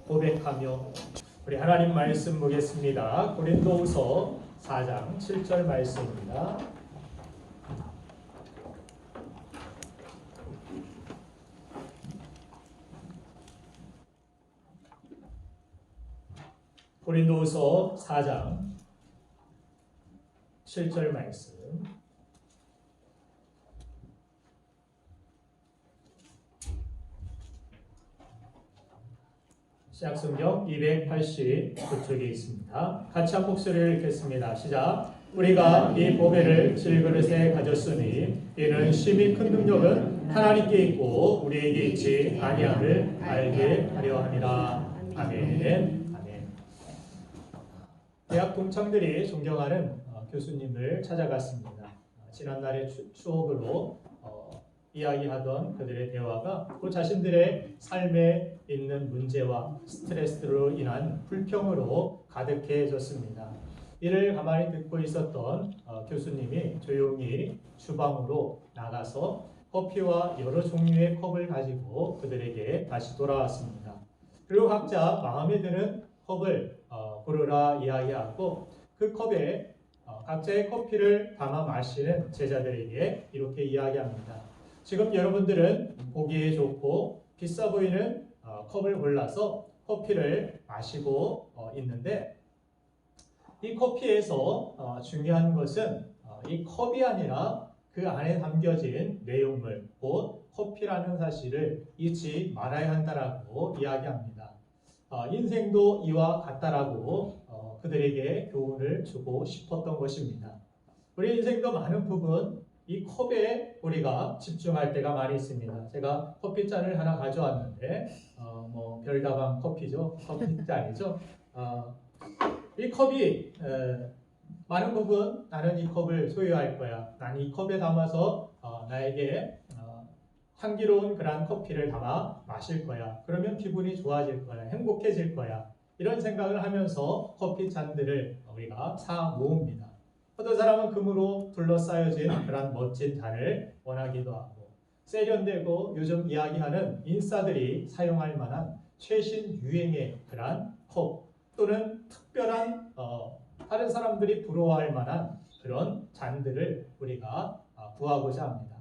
고백하며 우리 하나님 말씀 보겠습니다. 고린도후서 4장 7절 말씀입니다. 고린도후서 4장 7절 말씀. 신약성경 289쪽에 있습니다. 같이 한 목소리를 읽겠습니다. 시작. 우리가 이 보배를 질그릇에 가졌으니 이는 심히 큰 능력은 하나님께 있고 우리에게 있지 아니함을 알게 하려 함이라. 아멘. 아멘. 대학 동창들이 존경하는 교수님을 찾아갔습니다. 지난날의 추억으로 이야기하던 그들의 대화가 또 자신들의 삶에 있는 문제와 스트레스로 인한 불평으로 가득해졌습니다. 이를 가만히 듣고 있었던 교수님이 조용히 주방으로 나가서 커피와 여러 종류의 컵을 가지고 그들에게 다시 돌아왔습니다. 그리고 각자 마음에 드는 컵을 고르라 이야기하고 그 컵에 각자의 커피를 담아 마시는 제자들에게 이렇게 이야기합니다. 지금 여러분들은 보기에 좋고 비싸 보이는 컵을 골라서 커피를 마시고 있는데 이 커피에서 중요한 것은 이 컵이 아니라 그 안에 담겨진 내용물, 곧 커피라는 사실을 잊지 말아야 한다라고 이야기합니다. 인생도 이와 같다라고 그들에게 교훈을 주고 싶었던 것입니다. 우리 인생도 많은 부분 이 컵에 우리가 집중할 때가 많이 있습니다. 제가 커피잔을 하나 가져왔는데 별다방 커피죠. 커피잔이죠. 이 컵이 많은 부분 나는 이 컵을 소유할 거야. 난 이 컵에 담아서 나에게 향기로운 그런 커피를 담아 마실 거야. 그러면 기분이 좋아질 거야. 행복해질 거야. 이런 생각을 하면서 커피 잔들을 우리가 사 모읍니다. 어떤 사람은 금으로 둘러싸여진 그런 멋진 잔을 원하기도 하고 세련되고 요즘 이야기하는 인싸들이 사용할 만한 최신 유행의 그런 컵 또는 특별한 다른 사람들이 부러워할 만한 그런 잔들을 우리가 구하고자 합니다.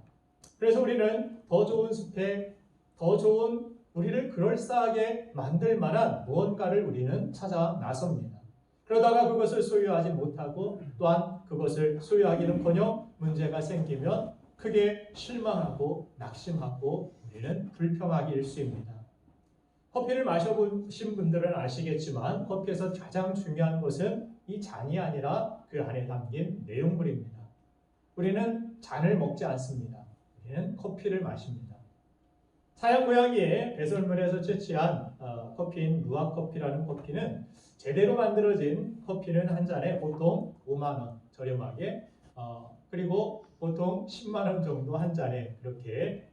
그래서 우리는 더 좋은 스펙, 더 좋은 우리를 그럴싸하게 만들 만한 무언가를 우리는 찾아 나섭니다. 그러다가 그것을 소유하지 못하고 또한 그것을 소유하기는커녕 문제가 생기면 크게 실망하고 낙심하고 우리는 불평하기 일쑤입니다. 커피를 마셔보신 분들은 아시겠지만 커피에서 가장 중요한 것은 이 잔이 아니라 그 안에 담긴 내용물입니다. 우리는 잔을 먹지 않습니다. 우리는 커피를 마십니다. 서양 고양이의 배설물에서 채취한 커피인 루아커피라는 커피는 제대로 만들어진 커피는 한 잔에 보통 5만 원 저렴하게 그리고 보통 10만 원 정도 한 잔에 그렇게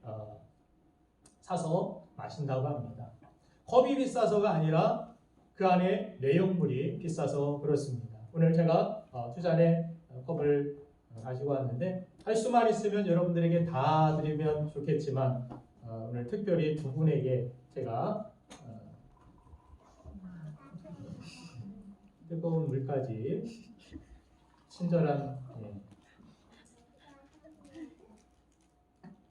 사서 마신다고 합니다. 컵이 비싸서가 아니라 그 안에 내용물이 비싸서 그렇습니다. 오늘 제가 두 잔의 컵을 가지고 왔는데 할 수만 있으면 여러분들에게 다 드리면 좋겠지만 오늘 특별히 두 분에게 제가 뜨거운 물까지 친절한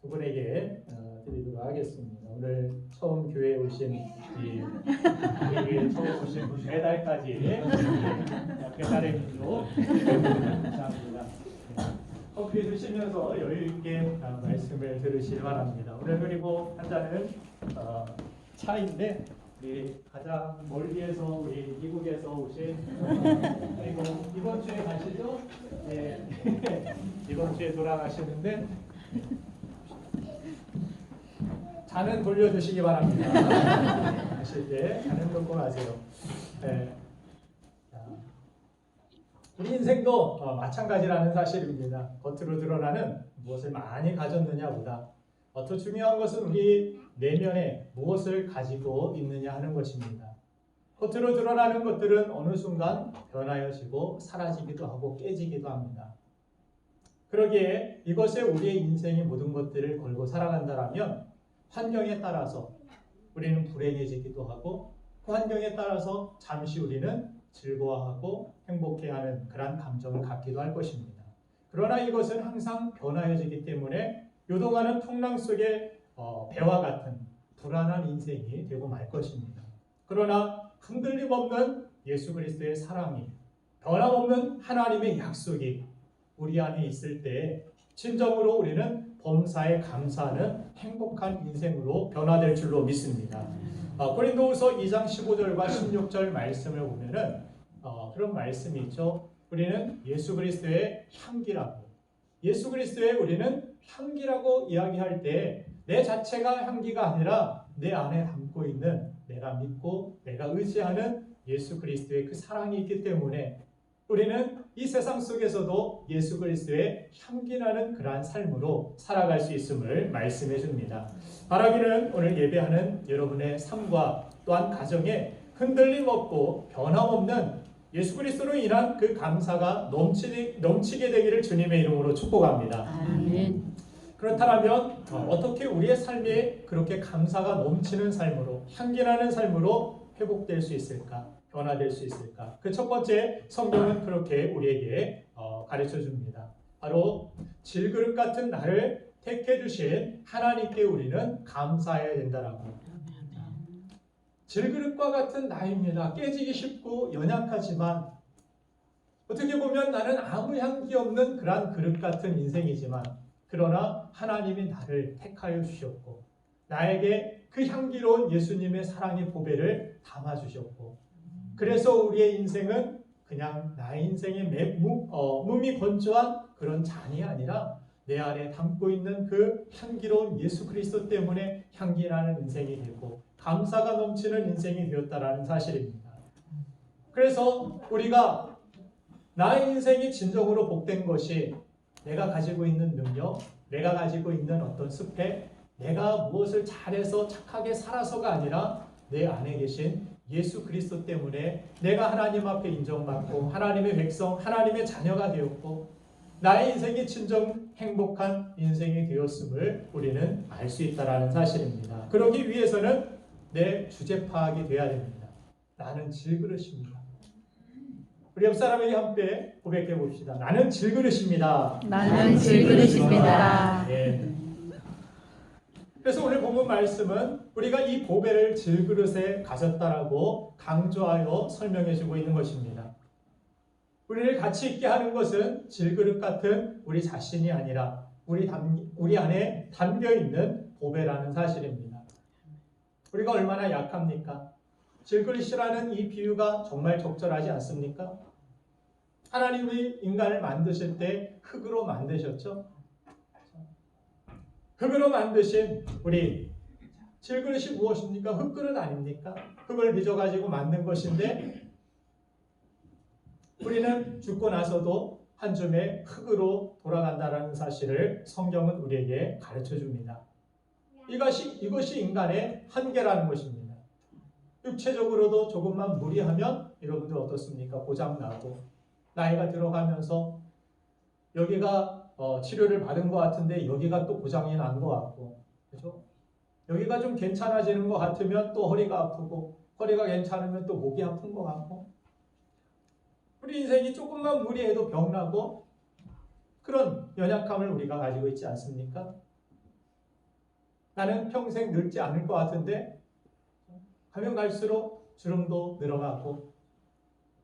두 분에게 드리도록 하겠습니다. 오늘 처음 교회에 오신 우리 처음 오신 분 배달까지 배달의 민족 감사합니다. 커피 드시면서 여유 있게 말씀을 들으시기 바랍니다. 오늘 그리고 한 잔은 차인데 우리 가장 멀리에서 우리 미국에서 오신 그리고 이번 주에 가시죠? 네. 이번 주에 돌아가시는데 잔은 돌려주시기 바랍니다. 가실 때 잔은 놓고 가세요. 네. 우리 인생도 마찬가지라는 사실입니다. 겉으로 드러나는 무엇을 많이 가졌느냐보다 더 중요한 것은 우리 내면에 무엇을 가지고 있느냐 하는 것입니다. 겉으로 드러나는 것들은 어느 순간 변하여지고 사라지기도 하고 깨지기도 합니다. 그러기에 이것에 우리의 인생의 모든 것들을 걸고 살아간다면 환경에 따라서 우리는 불행해지기도 하고 그 환경에 따라서 잠시 우리는 즐거워하고 행복해하는 그런 감정을 갖기도 할 것입니다. 그러나 이것은 항상 변화해지기 때문에 요동하는 풍랑 속에 배와 같은 불안한 인생이 되고 말 것입니다. 그러나 흔들림 없는 예수 그리스도의 사랑이, 변함없는 하나님의 약속이 우리 안에 있을 때 진정으로 우리는 범사에 감사하는 행복한 인생으로 변화될 줄로 믿습니다. 고린도후서 2장 15절과 16절 말씀을 보면은 그런 말씀이 있죠. 우리는 예수 그리스도의 향기라고, 예수 그리스도의 우리는 향기라고 이야기할 때 내 자체가 향기가 아니라 내 안에 담고 있는 내가 믿고 내가 의지하는 예수 그리스도의 그 사랑이 있기 때문에 우리는 이 세상 속에서도 예수 그리스도의 향기나는 그러한 삶으로 살아갈 수 있음을 말씀해 줍니다. 바라기는 오늘 예배하는 여러분의 삶과 또한 가정에 흔들림 없고 변함없는 예수 그리스도로 인한 그 감사가 넘치게 되기를 주님의 이름으로 축복합니다. 아멘. 그렇다면 어떻게 우리의 삶이 그렇게 감사가 넘치는 삶으로, 향기나는 삶으로 회복될 수 있을까? 변화될 수 있을까? 그 첫 번째 성경은 그렇게 우리에게 가르쳐 줍니다. 바로 질그릇 같은 나를 택해 주신 하나님께 우리는 감사해야 된다라고. 질그릇과 같은 나입니다. 깨지기 쉽고 연약하지만 어떻게 보면 나는 아무 향기 없는 그러한 그릇 같은 인생이지만 그러나 하나님이 나를 택하여 주셨고 나에게 그 향기로운 예수님의 사랑의 보배를 담아주셨고 그래서 우리의 인생은 그냥 나의 인생의 몸이 건조한 그런 잔이 아니라 내 안에 담고 있는 그 향기로운 예수 그리스도 때문에 향기나는 인생이 되고 감사가 넘치는 인생이 되었다라는 사실입니다. 그래서 우리가 나의 인생이 진정으로 복된 것이 내가 가지고 있는 능력, 내가 가지고 있는 어떤 스펙, 내가 무엇을 잘해서 착하게 살아서가 아니라 내 안에 계신 예수 그리스도 때문에 내가 하나님 앞에 인정받고 하나님의 백성, 하나님의 자녀가 되었고 나의 인생이 진정 행복한 인생이 되었음을 우리는 알 수 있다는 사실입니다. 그러기 위해서는 내 주제 파악이 돼야 됩니다. 나는 질그릇입니다. 우리 옆 사람에게 함께 고백해 봅시다. 나는 질그릇입니다. 나는 질그릇입니다. 네. 그래서 오늘 본문 말씀은 우리가 이 보배를 질그릇에 가졌다라고 강조하여 설명해 주고 있는 것입니다. 우리를 가치 있게 하는 것은 질그릇 같은 우리 자신이 아니라 우리 안에 담겨 있는 보배라는 사실입니다. 우리가 얼마나 약합니까? 질그릇이라는 이 비유가 정말 적절하지 않습니까? 하나님이 인간을 만드실 때 흙으로 만드셨죠? 흙으로 만드신 우리 질그릇이 무엇입니까? 흙그릇 아닙니까? 흙을 빚어가지고 만든 것인데 우리는 죽고 나서도 한 줌의 흙으로 돌아간다는 사실을 성경은 우리에게 가르쳐 줍니다. 이것이 인간의 한계라는 것입니다. 육체적으로도 조금만 무리하면 여러분들 어떻습니까? 고장나고 나이가 들어가면서 여기가 치료를 받은 것 같은데 여기가 또 고장이 난 것 같고 그렇죠? 여기가 좀 괜찮아지는 것 같으면 또 허리가 아프고 허리가 괜찮으면 또 목이 아픈 것 같고 우리 인생이 조금만 무리해도 병나고 그런 연약함을 우리가 가지고 있지 않습니까? 나는 평생 늙지 않을 것 같은데 가면 갈수록 주름도 늘어나고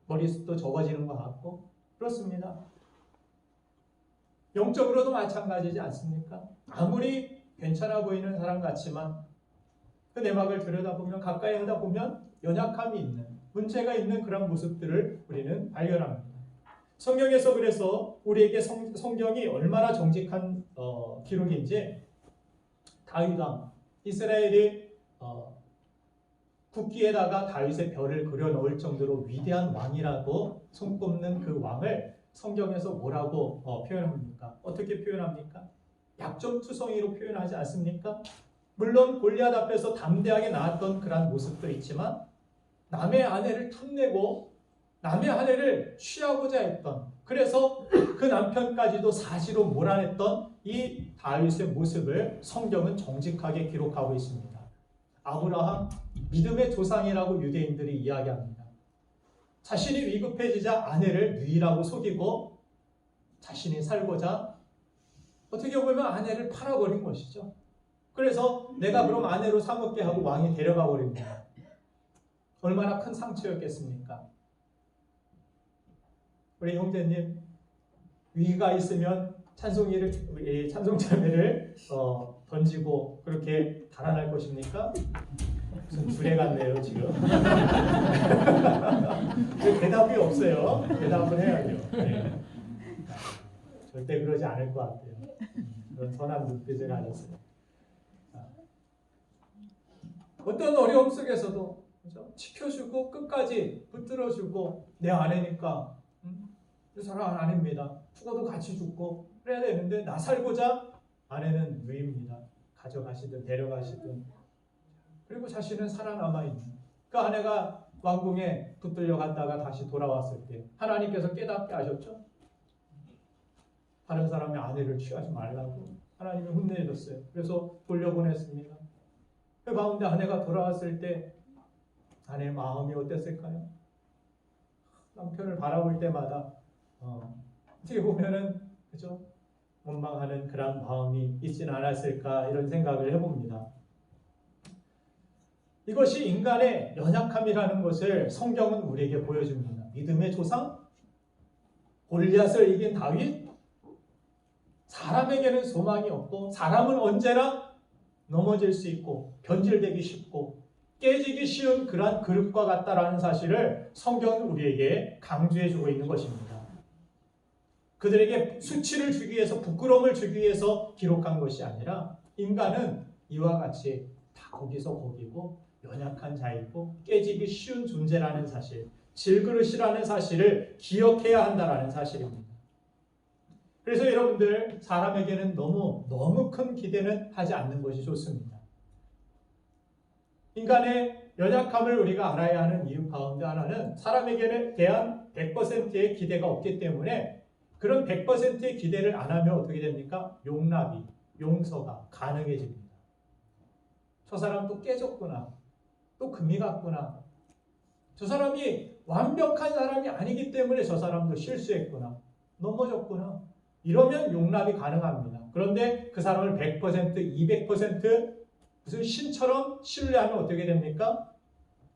머리숱도 적어지는 것 같고 그렇습니다. 영적으로도 마찬가지지 않습니까? 아무리 괜찮아 보이는 사람 같지만 그 내막을 들여다보면 가까이 하다 보면 연약함이 있는 문제가 있는 그런 모습들을 우리는 발견합니다. 성경에서 그래서 우리에게 성경이 얼마나 정직한 기록인지 다윗 왕 이스라엘이 국기에다가 다윗의 별을 그려 넣을 정도로 위대한 왕이라고 손꼽는 그 왕을 성경에서 뭐라고 표현합니까? 어떻게 표현합니까? 약점투성이로 표현하지 않습니까? 물론 골리앗 앞에서 담대하게 나왔던 그런 모습도 있지만 남의 아내를 탐내고 남의 아내를 취하고자 했던 그래서 그 남편까지도 사지로 몰아냈던 이 다윗의 모습을 성경은 정직하게 기록하고 있습니다. 아브라함 믿음의 조상이라고 유대인들이 이야기합니다. 자신이 위급해지자 아내를 누이라고 속이고 자신이 살고자 어떻게 보면 아내를 팔아버린 것이죠. 그래서 내가 그럼 아내로 삼을게 하고 왕이 데려가 버립니다. 얼마나 큰 상처였겠습니까? 우리 형제님, 위기가 있으면 찬송자매를 던지고 그렇게 달아날 것입니까? 무슨 두레 같네요 지금. 대답이 없어요. 대답을 해야죠. 네. 절대 그러지 않을 것 같아요. 그런 선한 눈빛을 가졌어요. 어떤 어려움 속에서도 그렇죠? 지켜주고 끝까지 붙들어주고 내 아내니까 이 사람 아닙니다. 죽어도 같이 죽고 그래야 되는데 나 살고자 아내는 누입니다. 가져가시든 데려가시든. 그리고 자신은 살아남아 있는. 그 아내가 왕궁에 붙들려 갔다가 다시 돌아왔을 때 하나님께서 깨닫게 하셨죠. 다른 사람의 아내를 취하지 말라고 하나님이 혼내줬어요. 그래서 돌려보냈습니다. 그 가운데 아내가 돌아왔을 때 아내의 마음이 어땠을까요? 남편을 바라볼 때마다 어떻게 보면은 그죠? 원망하는 그런 마음이 있지는 않았을까 이런 생각을 해봅니다. 이것이 인간의 연약함이라는 것을 성경은 우리에게 보여줍니다. 믿음의 조상, 골리앗을 이긴 다윗, 사람에게는 소망이 없고 사람은 언제나 넘어질 수 있고 변질되기 쉽고 깨지기 쉬운 그러한 그릇과 같다라는 사실을 성경은 우리에게 강조해주고 있는 것입니다. 그들에게 수치를 주기 위해서 부끄러움을 주기 위해서 기록한 것이 아니라 인간은 이와 같이 다 거기서 거기고 연약한 자이고 깨지기 쉬운 존재라는 사실, 질그릇이라는 사실을 기억해야 한다는 사실입니다. 그래서 여러분들 사람에게는 너무 큰 기대는 하지 않는 것이 좋습니다. 인간의 연약함을 우리가 알아야 하는 이유 가운데 하나는 사람에게 대한 100%의 기대가 없기 때문에 그런 100%의 기대를 안 하면 어떻게 됩니까? 용납이, 용서가 가능해집니다. 저 사람 또 깨졌구나. 또 금이 갔구나. 저 사람이 완벽한 사람이 아니기 때문에 저 사람도 실수했구나. 넘어졌구나. 이러면 용납이 가능합니다. 그런데 그 사람을 100%, 200% 무슨 신처럼 신뢰하면 어떻게 됩니까?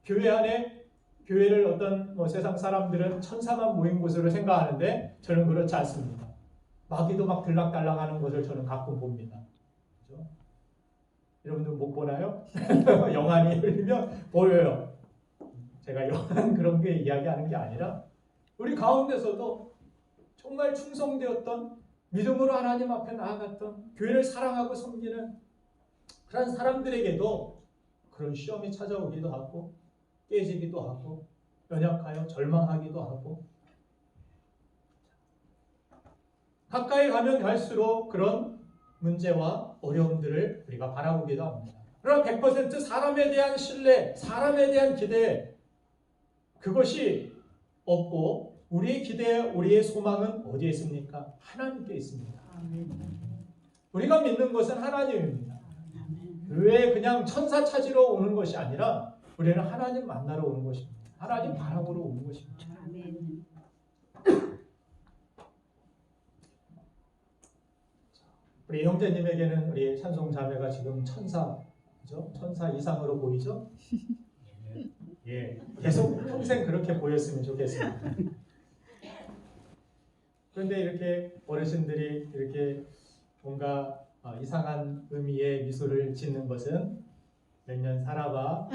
교회 안에 교회를 어떤 세상 사람들은 천사만 모인 곳으로 생각하는데 저는 그렇지 않습니다. 마귀도 막 들락달락하는 것을 저는 가끔 봅니다. 그렇죠? 여러분들 못 보나요? 영안이 열리면 보여요. 제가 영안 그런 게 이야기하는 게 아니라 우리 가운데서도 정말 충성되었던 믿음으로 하나님 앞에 나아갔던 교회를 사랑하고 섬기는 그런 사람들에게도 그런 시험이 찾아오기도 하고 깨지기도 하고 연약하여 절망하기도 하고 가까이 가면 갈수록 그런 문제와 어려움들을 우리가 바라보기도 합니다. 그러나 100% 사람에 대한 신뢰, 사람에 대한 기대 그것이 없고 우리의 기대, 우리의 소망은 어디에 있습니까? 하나님께 있습니다. 우리가 믿는 것은 하나님입니다. 왜 그냥 천사 찾으러 오는 것이 아니라 우리는 하나님 만나러 오는 것입니다. 하나님 바라보러 오는 것입니다. 우리 형제님에게는 우리 찬송 자매가 지금 천사, 그죠? 천사 이상으로 보이죠? 예, 계속 평생 그렇게 보였으면 좋겠습니다. 그런데 이렇게 어르신들이 이렇게 뭔가 이상한 의미의 미소를 짓는 것은 몇 년 살아봐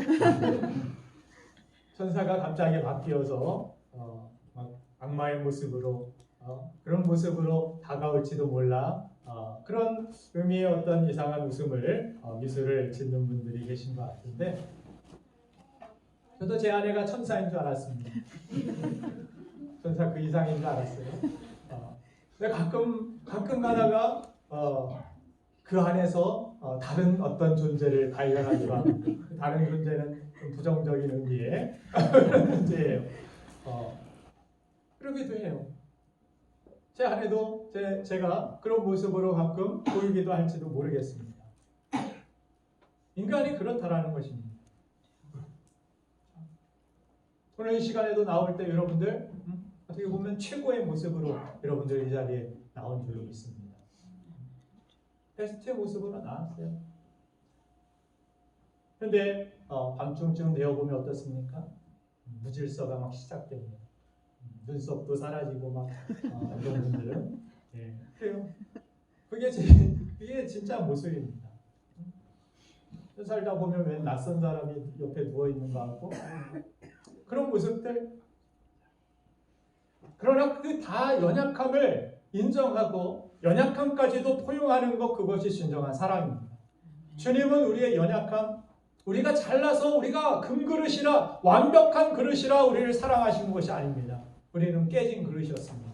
천사가 갑자기 바뀌어서 막 악마의 모습으로 그런 모습으로 다가올지도 몰라 그런 의미의 어떤 이상한 웃음을 미소를 짓는 분들이 계신 것 같은데 저도 제 아내가 천사인 줄 알았습니다. 천사 그 이상인 줄 알았어요. 근데 가끔 가다가 그 안에서 다른 어떤 존재를 발견하기도 하고 다른 존재는 좀 부정적인 의미의 그런 존재예요. 그러기도 해요. 제 아내도 제가 그런 모습으로 가끔 보이기도 할지도 모르겠습니다. 인간이 그렇다라는 것입니다. 오늘 이 시간에도 나올 때 여러분들 어떻게 보면 최고의 모습으로 여러분들 이 자리에 나온 줄로 믿습니다. 베스트의 모습으로 나왔어요. 그런데 밤중쯤 되어보면 어떻습니까? 무질서가 막 시작됩니다. 눈썹도 사라지고 막 이런 분들은 그래요. 그게 진짜 모습입니다. 살다 보면 왜 낯선 사람이 옆에 누워 있는 것 같고 그런 모습들. 그러나 그 다 연약함을 인정하고 연약함까지도 포용하는 것, 그것이 진정한 사랑입니다. 주님은 우리의 연약함, 우리가 잘나서 우리가 금그릇이라 완벽한 그릇이라 우리를 사랑하시는 것이 아닙니다. 우리는 깨진 그릇이었습니다.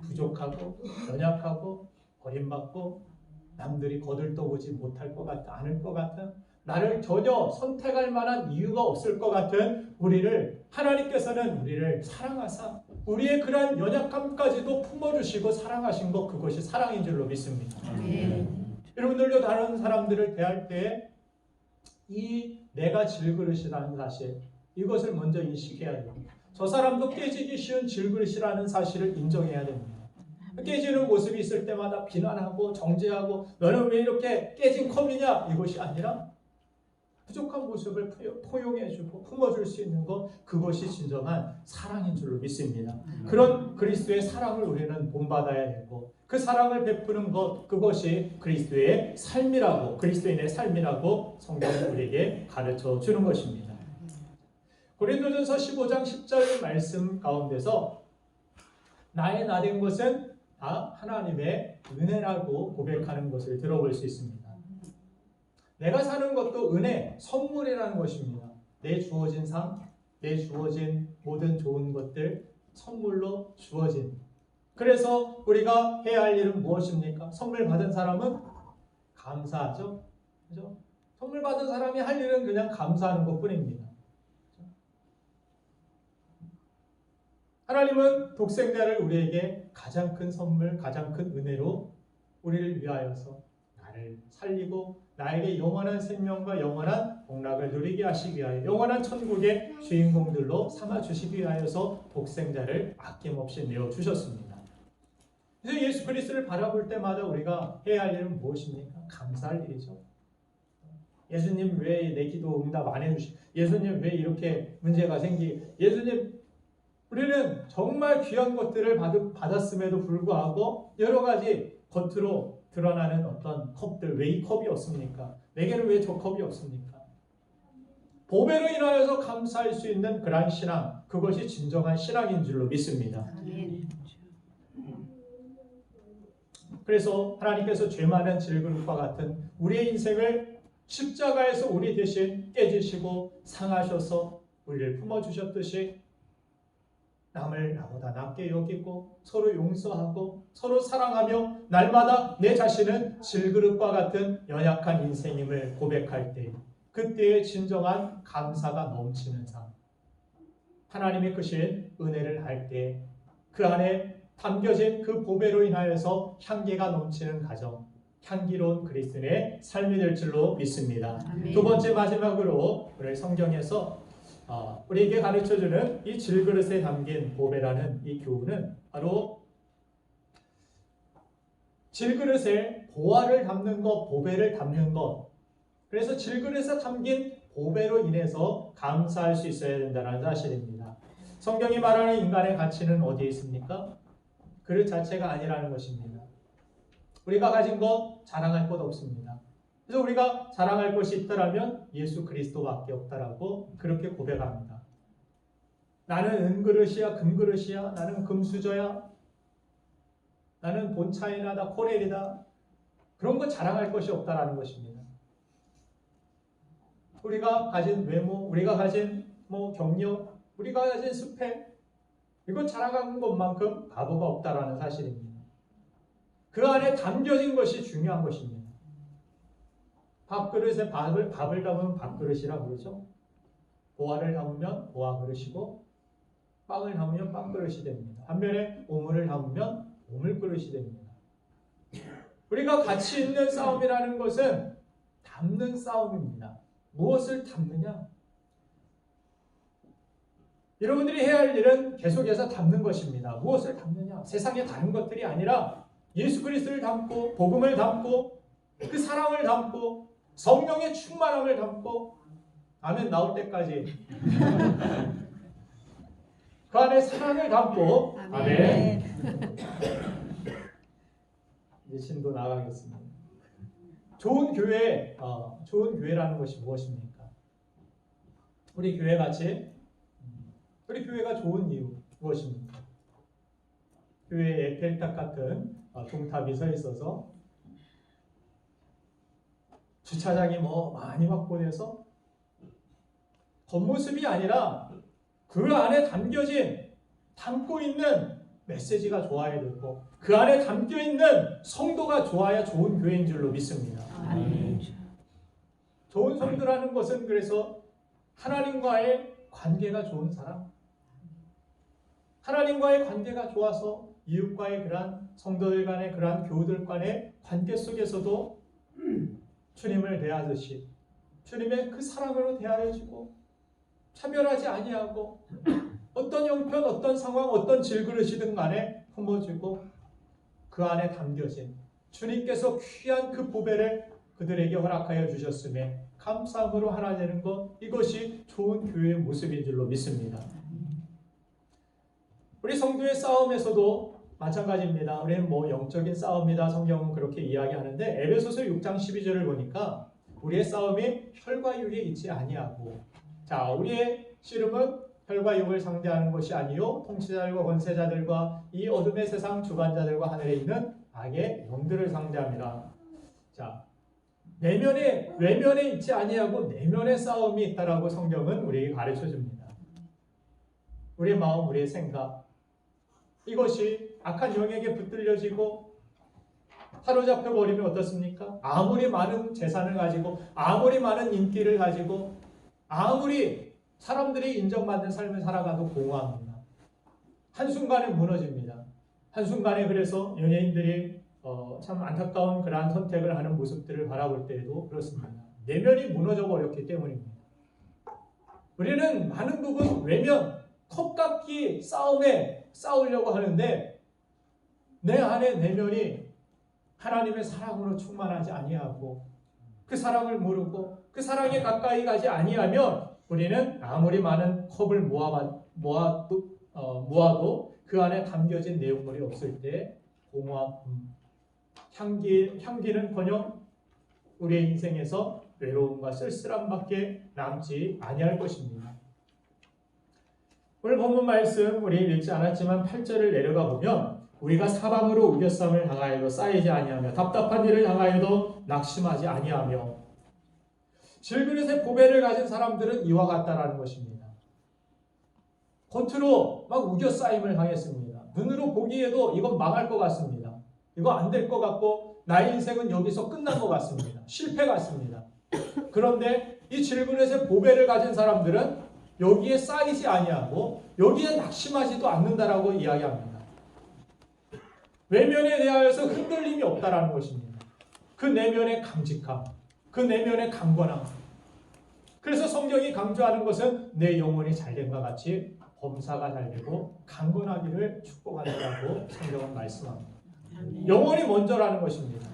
부족하고 연약하고 버림받고 남들이 거들떠보지 못할 것 같은, 않을 것 같은, 나를 전혀 선택할 만한 이유가 없을 것 같은 우리를 하나님께서는 우리를 사랑하사 우리의 그러한 연약함까지도 품어주시고 사랑하신 것, 그것이 사랑인 줄로 믿습니다. 여러분들도 다른 사람들을 대할 때 이 내가 질그릇이라는 사실, 이것을 먼저 인식해야 됩니다. 저 사람도 깨지기 쉬운 질그릇이라는 사실을 인정해야 됩니다. 깨지는 모습이 있을 때마다 비난하고 정죄하고 너는 왜 이렇게 깨진 컵이냐, 이것이 아니라 부족한 모습을 포용해주고 품어줄 수 있는 것, 그것이 진정한 사랑인 줄로 믿습니다. 그런 그리스도의 사랑을 우리는 본받아야 되고 그 사랑을 베푸는 것, 그것이 그리스도의 삶이라고, 그리스도인의 삶이라고 성경이 우리에게 가르쳐 주는 것입니다. 고린도전서 15장 10절 말씀 가운데서 나의 나된 것은 다 하나님의 은혜라고 고백하는 것을 들어볼 수 있습니다. 내가 사는 것도 은혜, 선물이라는 것입니다. 내 주어진 삶, 내 주어진 모든 좋은 것들 선물로 주어진. 그래서 우리가 해야 할 일은 무엇입니까? 선물 받은 사람은 감사하죠. 그죠? 선물 받은 사람이 할 일은 그냥 감사하는 것뿐입니다. 하나님은 독생자를 우리에게 가장 큰 선물, 가장 큰 은혜로 우리를 위하여서 나를 살리고 나에게 영원한 생명과 영원한 복락을 누리게 하시기 위하여 영원한 천국의 주인공들로 삼아주시기 위하여서 독생자를 아낌없이 내어주셨습니다. 그래서 예수 그리스도를 바라볼 때마다 우리가 해야 할 일은 무엇입니까? 감사할 일이죠. 예수님 왜 내 기도 응답 안 해주시? 예수님 왜 이렇게 문제가 예수님, 우리는 정말 귀한 것들을 받았음에도 불구하고 여러 가지 겉으로 드러나는 어떤 컵들, 왜 이 컵이 없습니까? 내게는 왜 저 컵이 없습니까? 보배로 인하여서 감사할 수 있는 그러한 신앙, 그것이 진정한 신앙인 줄로 믿습니다. 그래서 하나님께서 죄 많은 질그릇과 같은 우리의 인생을 십자가에서 우리 대신 깨지시고 상하셔서 우리를 품어주셨듯이 남을 나보다 낮게 여기고 서로 용서하고 서로 사랑하며 날마다 내 자신은 질그릇과 같은 연약한 인생임을 고백할 때, 그때의 진정한 감사가 넘치는 삶, 하나님의 크신 은혜를 알 때 그 안에 담겨진 그 보배로 인하여서 향기가 넘치는 가정, 향기로운 그리스도인의 삶이 될 줄로 믿습니다. 아멘. 두 번째, 마지막으로 오늘 성경에서 우리에게 가르쳐주는 이 질그릇에 담긴 보배라는 이 교훈은 바로 질그릇에 보화를 담는 것, 보배를 담는 것. 그래서 질그릇에 담긴 보배로 인해서 감사할 수 있어야 된다는 사실입니다. 성경이 말하는 인간의 가치는 어디에 있습니까? 그릇 자체가 아니라는 것입니다. 우리가 가진 것 자랑할 것 없습니다. 그래서 우리가 자랑할 것이 있다라면 예수 그리스도밖에 없다라고 그렇게 고백합니다. 나는 은그릇이야, 금그릇이야, 나는 금수저야, 나는 본차이나다, 코렐이다, 그런 거 자랑할 것이 없다라는 것입니다. 우리가 가진 외모, 우리가 가진 경력, 우리가 가진 스펙, 이거 자랑하는 것만큼 바보가 없다라는 사실입니다. 그 안에 담겨진 것이 중요한 것입니다. 밥그릇에 밥을 담으면 밥그릇이라 그러죠. 보화를 담으면 보화 그릇이고 빵을 담으면 빵 그릇이 됩니다. 반면에 오물을 담으면 오물 그릇이 됩니다. 우리가 가치 있는 싸움이라는 것은 다 담는 싸움입니다. 무엇을 담느냐? 여러분들이 해야 할 일은 계속해서 담는 것입니다. 무엇을 담느냐? 세상의 다른 것들이 아니라 예수 그리스도를 담고 복음을 담고 그 사랑을 담고 성령의 충만함을 담고 아멘 나올 때까지 그 안에 사랑을 담고 아멘. 이제 진도 나가겠습니다. 좋은 교회라는 것이 무엇입니까? 우리 교회가 좋은 이유 무엇입니까? 교회에 에펠탑 같은 동탑이 서 있어서 주차장이 많이 확보돼서 겉모습이 아니라 그 안에 담고 있는 메시지가 좋아야 되고 그 안에 담겨 있는 성도가 좋아야 좋은 교회인 줄로 믿습니다. 좋은 성도라는 것은 그래서 하나님과의 관계가 좋은 사람, 하나님과의 관계가 좋아서 이웃과의 그러한 성도들 간의 그러한 교우들 간의 관계 속에서도 주님을 대하듯이 주님의 그 사랑으로 대하여지고 차별하지 아니하고 어떤 형편, 어떤 상황, 어떤 질그릇이든 간에 품어주고 그 안에 담겨진 주님께서 귀한 그 보배를 그들에게 허락하여 주셨음에 감사함으로 하나 되는 것, 이것이 좋은 교회의 모습인 줄로 믿습니다. 우리 성도의 싸움에서도 마찬가지입니다. 우리는 영적인 싸움이다. 성경은 그렇게 이야기하는데 에베소서 6장 12절을 보니까 우리의 싸움이 혈과 육에 있지 아니하고 자, 우리의 씨름은 혈과 육을 상대하는 것이 아니요 통치자들과 권세자들과 이 어둠의 세상 주관자들과 하늘에 있는 악의 영들을 상대합니다. 자, 외면에 있지 아니하고 내면의 싸움이 있다라고 성경은 우리에게 가르쳐 줍니다. 우리의 마음, 우리의 생각, 이것이 악한 영에게 붙들려지고 사로잡혀 버리면 어떻습니까? 아무리 많은 재산을 가지고 아무리 많은 인기를 가지고 아무리 사람들이 인정받는 삶을 살아가도 공허합니다. 한순간에 무너집니다. 한순간에 그래서 연예인들이 참 안타까운 그러한 선택을 하는 모습들을 바라볼 때에도 그렇습니다. 내면이 무너져 버렸기 때문입니다. 우리는 많은 부분 외면, 컵깎기 싸움에 싸우려고 하는데 내 안에 내면이 하나님의 사랑으로 충만하지 아니하고 그 사랑을 모르고 그 사랑에 가까이 가지 아니하면 우리는 아무리 많은 컵을 모아도 그 안에 담겨진 내용물이 없을 때 공허함, 향기는커녕 우리의 인생에서 외로움과 쓸쓸함밖에 남지 아니할 것입니다. 오늘 본문 말씀 우리 읽지 않았지만 8절을 내려가 보면 우리가 사방으로 우겨쌈을 당하여도 쌓이지 아니하며 답답한 일을 당하여도 낙심하지 아니하며 질그릇의 보배를 가진 사람들은 이와 같다라는 것입니다. 겉으로 막 우겨싸임을 당했습니다. 눈으로 보기에도 이건 망할 것 같습니다. 이거 안 될 것 같고 나의 인생은 여기서 끝난 것 같습니다. 실패 같습니다. 그런데 이 질그릇의 보배를 가진 사람들은 여기에 쌓이지 아니하고 여기에 낙심하지도 않는다라고 이야기합니다. 외면에 대하여서 흔들림이 없다라는 것입니다. 그 내면의 강직함, 그 내면의 강건함. 그래서 성경이 강조하는 것은 내 영혼이 잘된과 같이 범사가 잘되고 강건하기를 축복한다고 성경은 말씀합니다. 영혼이 먼저라는 것입니다.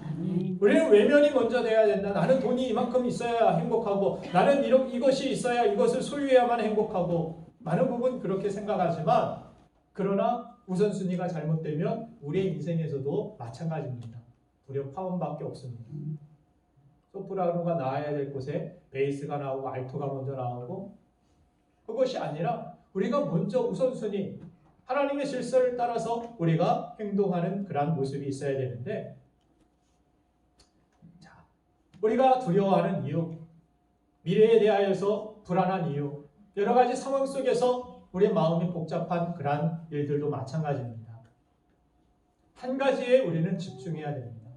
우리는 외면이 먼저 돼야 된다. 나는 돈이 이만큼 있어야 행복하고 나는 이것이 있어야 이것을 소유해야만 행복하고 많은 부분 그렇게 생각하지만 그러나 우선순위가 잘못되면 우리의 인생에서도 마찬가지입니다. 불협화음밖에 없습니다. 소프라노가 나와야 될 곳에 베이스가 나오고 알토가 먼저 나오고 그것이 아니라 우리가 먼저 우선순위 하나님의 질서를 따라서 우리가 행동하는 그러한 모습이 있어야 되는데 자, 우리가 두려워하는 이유, 미래에 대하여서 불안한 이유, 여러 가지 상황 속에서 우리의 마음이 복잡한 그러한 일들도 마찬가지입니다. 한 가지에 우리는 집중해야 됩니다.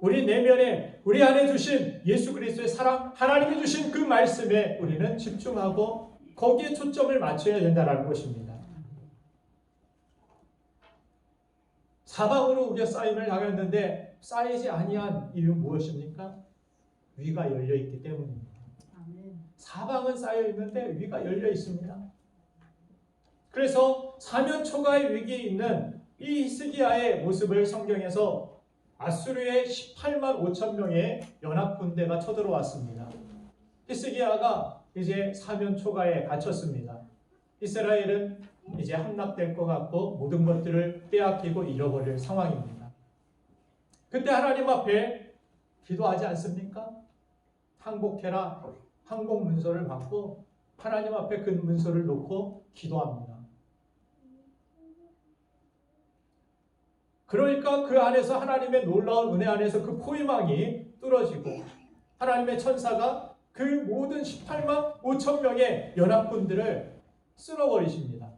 우리 내면에 우리 안에 주신 예수 그리스도의 사랑, 하나님이 주신 그 말씀에 우리는 집중하고 거기에 초점을 맞춰야 된다는 것입니다. 사방으로 우리가 쌓임을 당했는데 쌓이지 아니한 이유 무엇입니까? 위가 열려 있기 때문입니다. 사방은 쌓여 있는데 위가 열려 있습니다. 그래서 사면 초가의 위기에 있는 이 히스기야의 모습을 성경에서 아수르의 18만 5천 명의 연합군대가 쳐들어왔습니다. 히스기야가 이제 사면 초가에 갇혔습니다. 이스라엘은 이제 함락될 것 같고 모든 것들을 빼앗기고 잃어버릴 상황입니다. 그때 하나님 앞에 기도하지 않습니까? 항복해라. 항복 문서를 받고 하나님 앞에 그 문서를 놓고 기도합니다. 그러니까 그 안에서 하나님의 놀라운 은혜 안에서 그 포위망이 뚫어지고 하나님의 천사가 그 모든 18만 5천 명의 연합군들을 쓸어버리십니다.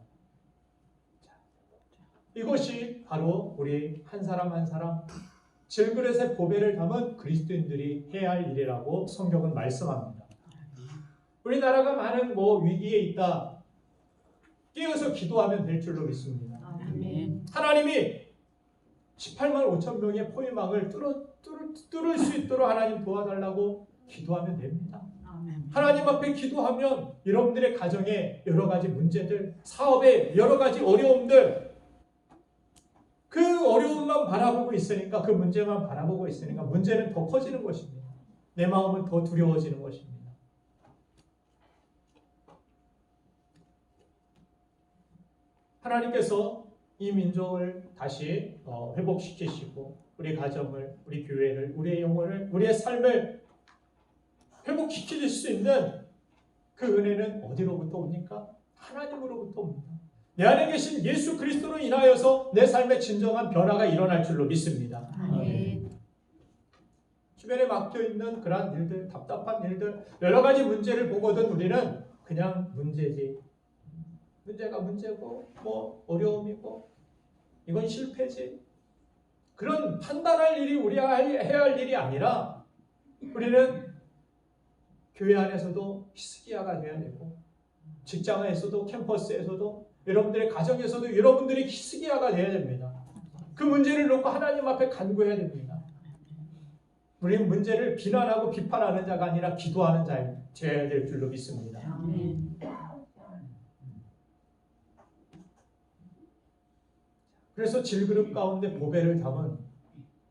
이것이 바로 우리 한 사람 한 사람 질그릇의 보배를 담은 그리스도인들이 해야 할 일이라고 성경은 말씀합니다. 우리나라가 많은 위기에 있다. 깨어서 기도하면 될 줄로 믿습니다. 하나님이 18만 5천 명의 포위망을 뚫을 수 있도록 하나님 도와달라고 기도하면 됩니다. 하나님 앞에 기도하면 여러분들의 가정에 여러 가지 문제들, 사업에 여러 가지 어려움들, 그 어려움만 바라보고 있으니까, 그 문제만 바라보고 있으니까 문제는 더 커지는 것입니다. 내 마음은 더 두려워지는 것입니다. 하나님께서 이 민족을 다시 회복시키시고 우리 가정을, 우리 교회를, 우리의 영혼을, 우리의 삶을 회복시킬 수 있는 그 은혜는 어디로부터 옵니까? 하나님으로부터 옵니다. 내 안에 계신 예수 그리스도로 인하여서 내 삶에 진정한 변화가 일어날 줄로 믿습니다. 주변에 막혀있는 그러한 일들, 답답한 일들, 여러 가지 문제를 보거든 우리는 그냥 문제지. 문제가 문제고 어려움이고 이건 실패지. 그런 판단할 일이 우리가 해야 할 일이 아니라 우리는 교회 안에서도 히스기야가 되어야 되고 직장에서도 캠퍼스에서도 여러분들의 가정에서도 여러분들이 히스기야가 되어야 됩니다. 그 문제를 놓고 하나님 앞에 간구해야 됩니다. 우리는 문제를 비난하고 비판하는 자가 아니라 기도하는 자여야 될 줄로 믿습니다. 그래서 질그릇 가운데 보배를 담은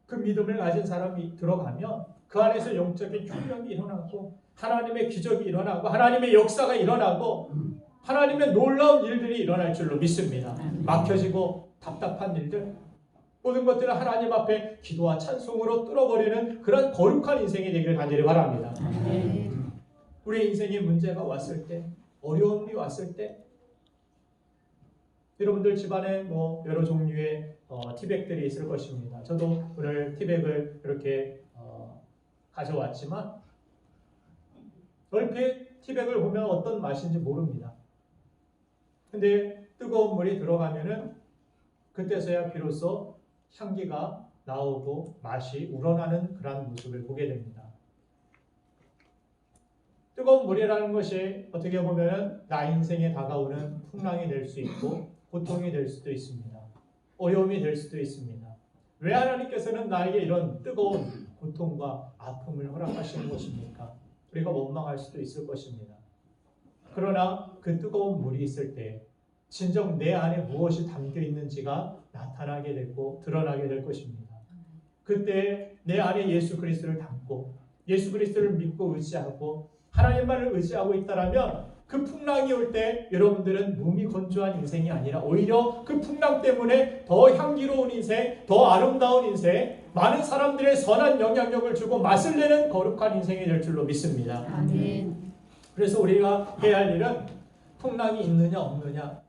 그 믿음을 가진 사람이 들어가면 그 안에서 영적인 혁명이 일어나고 하나님의 기적이 일어나고 하나님의 역사가 일어나고 하나님의 놀라운 일들이 일어날 줄로 믿습니다. 막혀지고 답답한 일들, 모든 것들을 하나님 앞에 기도와 찬송으로 뚫어버리는 그런 거룩한 인생이 되기를 간절히 바랍니다. 우리 인생에 문제가 왔을 때, 어려움이 왔을 때 여러분들 집안에 여러 종류의 티백들이 있을 것입니다. 저도 오늘 티백을 이렇게 가져왔지만 얼핏 티백을 보면 어떤 맛인지 모릅니다. 근데 뜨거운 물이 들어가면은 그때서야 비로소 향기가 나오고 맛이 우러나는 그런 모습을 보게 됩니다. 뜨거운 물이라는 것이 어떻게 보면 나 인생에 다가오는 풍랑이 될 수 있고 고통이 될 수도 있습니다. 어려움이 될 수도 있습니다. 왜 하나님께서는 나에게 이런 뜨거운 고통과 아픔을 허락하시는 것입니까? 우리가 원망할 수도 있을 것입니다. 그러나 그 뜨거운 물이 있을 때 진정 내 안에 무엇이 담겨 있는지가 나타나게 되고 드러나게 될 것입니다. 그때 내 안에 예수 그리스도를 담고 예수 그리스도를 믿고 의지하고 하나님만을 의지하고 있다라면 그 풍랑이 올 때 여러분들은 몸이 건조한 인생이 아니라 오히려 그 풍랑 때문에 더 향기로운 인생, 더 아름다운 인생, 많은 사람들의 선한 영향력을 주고 맛을 내는 거룩한 인생이 될 줄로 믿습니다. 아멘. 그래서 우리가 해야 할 일은 풍랑이 있느냐 없느냐,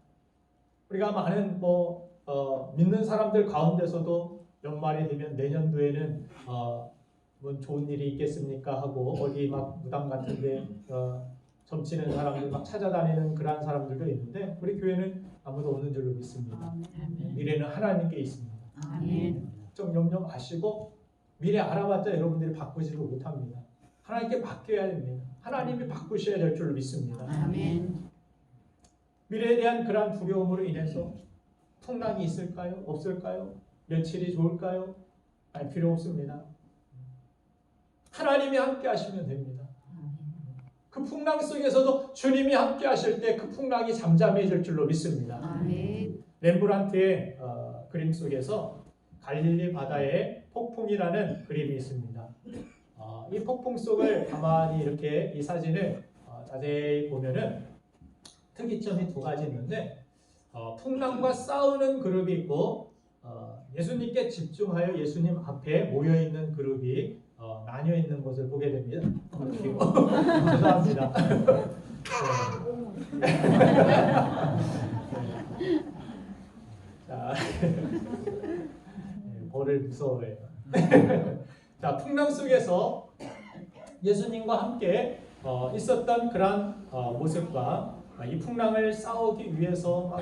우리가 많은 믿는 사람들 가운데서도 연말이 되면 내년도에는 뭐 좋은 일이 있겠습니까 하고 어디 막 무당 같은데 점치는 사람들 막 찾아다니는 그러한 사람들도 있는데 우리 교회는 아무도 없는 줄로 믿습니다. 미래는 하나님께 있습니다. 좀 염려하시고 미래 알아봤자 여러분들이 바꾸지도 못합니다. 하나님께 맡겨야 됩니다. 하나님이 바꾸셔야 될 줄로 믿습니다. 아멘. 미래에 대한 그러한 두려움으로 인해서 풍랑이 있을까요? 없을까요? 며칠이 좋을까요? 알 필요 없습니다. 하나님이 함께 하시면 됩니다. 그 풍랑 속에서도 주님이 함께 하실 때 그 풍랑이 잠잠해질 줄로 믿습니다. 아멘. 렘브란트의 그림 속에서 갈릴리 바다에 폭풍이라는 그림이 있습니다. 이 폭풍 속을 가만히 이렇게 이 사진을 자세히 보면은 특이점이 두 가지 있는데 풍랑과 싸우는 그룹이 있고 예수님께 집중하여 예수님 앞에 모여 있는 그룹이 나뉘어 있는 것을 보게 됩니다. 죄송합니다. 자, 벌을 무서워해요. 자, 풍랑 속에서 예수님과 함께 있었던 그런 모습과 이 풍랑을 싸우기 위해서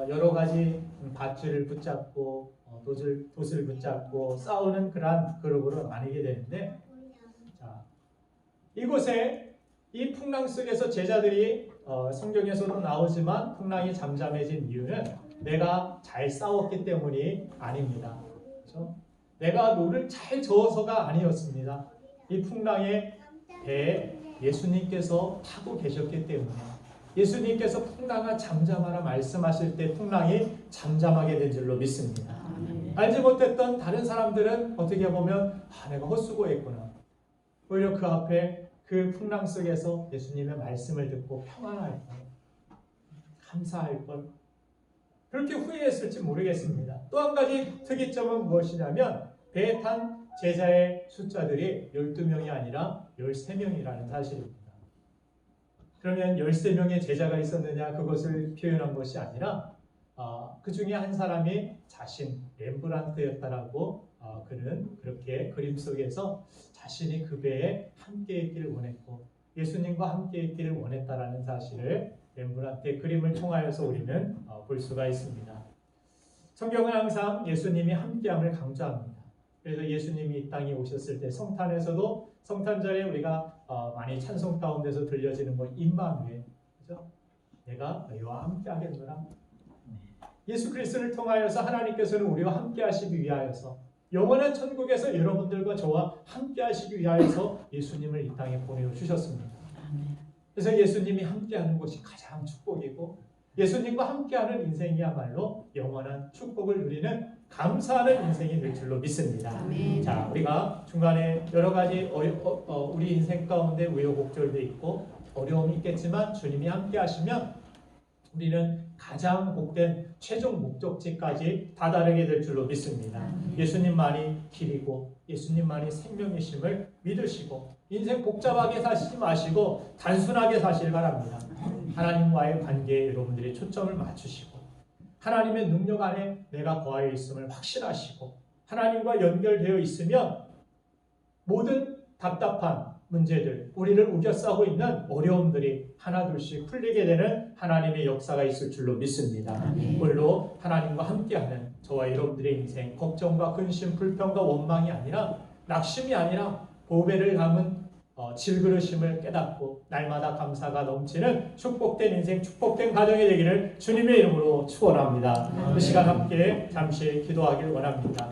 여러 가지 밧줄을 붙잡고 돛을 붙잡고 싸우는 그러한 그룹으로 나뉘게 되는데, 자, 이곳에 이 풍랑 속에서 제자들이 성경에서도 나오지만 풍랑이 잠잠해진 이유는 내가 잘 싸웠기 때문이 아닙니다. 그렇죠? 내가 노를 잘 저어서가 아니었습니다. 이 풍랑의 배에 예수님께서 타고 계셨기 때문에, 예수님께서 풍랑아 잠잠하라 말씀하실 때 풍랑이 잠잠하게 된 줄로 믿습니다. 알지 못했던 다른 사람들은 어떻게 보면 내가 헛수고했구나. 오히려 그 앞에 그 풍랑 속에서 예수님의 말씀을 듣고 평안할 걸, 감사할 걸, 그렇게 후회했을지 모르겠습니다. 또 한 가지 특이점은 무엇이냐면 배에 탄 제자의 숫자들이 12명이 아니라 13명이라는 사실입니다. 그러면 13명의 제자가 있었느냐, 그것을 표현한 것이 아니라 그 중에 한 사람이 자신 렘브란트였다라고 그는 그렇게 그림 속에서 자신이 그 배에 함께 있기를 원했고 예수님과 함께 있기를 원했다라는 사실을 렘브란트의 그림을 통하여서 우리는 볼 수가 있습니다. 성경은 항상 예수님이 함께함을 강조합니다. 그래서 예수님이 이 땅에 오셨을 때 성탄에서도 성탄절에 우리가 많이 찬송 가운데서 들려지는 것 임마누엘, 그죠? 내가 너희와 함께하겠노라. 예수 그리스도를 통하여서 하나님께서는 우리와 함께하시기 위하여서 영원한 천국에서 여러분들과 저와 함께하시기 위하여서 예수님을 이 땅에 보내주셨습니다. 그래서 예수님이 함께하는 것이 가장 축복이고 예수님과 함께하는 인생이야말로 영원한 축복을 누리는 감사하는 인생이 될 줄로 믿습니다. 아멘. 자, 우리가 중간에 여러 가지 우리 인생 가운데 우여곡절도 있고 어려움이 있겠지만 주님이 함께하시면 우리는 가장 복된 최종 목적지까지 다다르게 될 줄로 믿습니다. 예수님만이 길이고 예수님만이 생명이심을 믿으시고 인생 복잡하게 사시지 마시고 단순하게 사시길 바랍니다. 하나님과의 관계에 여러분들이 초점을 맞추시고 하나님의 능력 안에 내가 거하여 있음을 확신하시고 하나님과 연결되어 있으면 모든 답답한 문제들, 우리를 우겨싸고 있는 어려움들이 하나둘씩 풀리게 되는 하나님의 역사가 있을 줄로 믿습니다. 오늘도 하나님과 함께하는 저와 여러분들의 인생, 걱정과 근심, 불평과 원망이 아니라 낙심이 아니라 보배를 담은 질그릇임을 깨닫고 날마다 감사가 넘치는 축복된 인생, 축복된 가정이 되기를 주님의 이름으로 축원합니다. 그 시간 함께 잠시 기도하길 원합니다.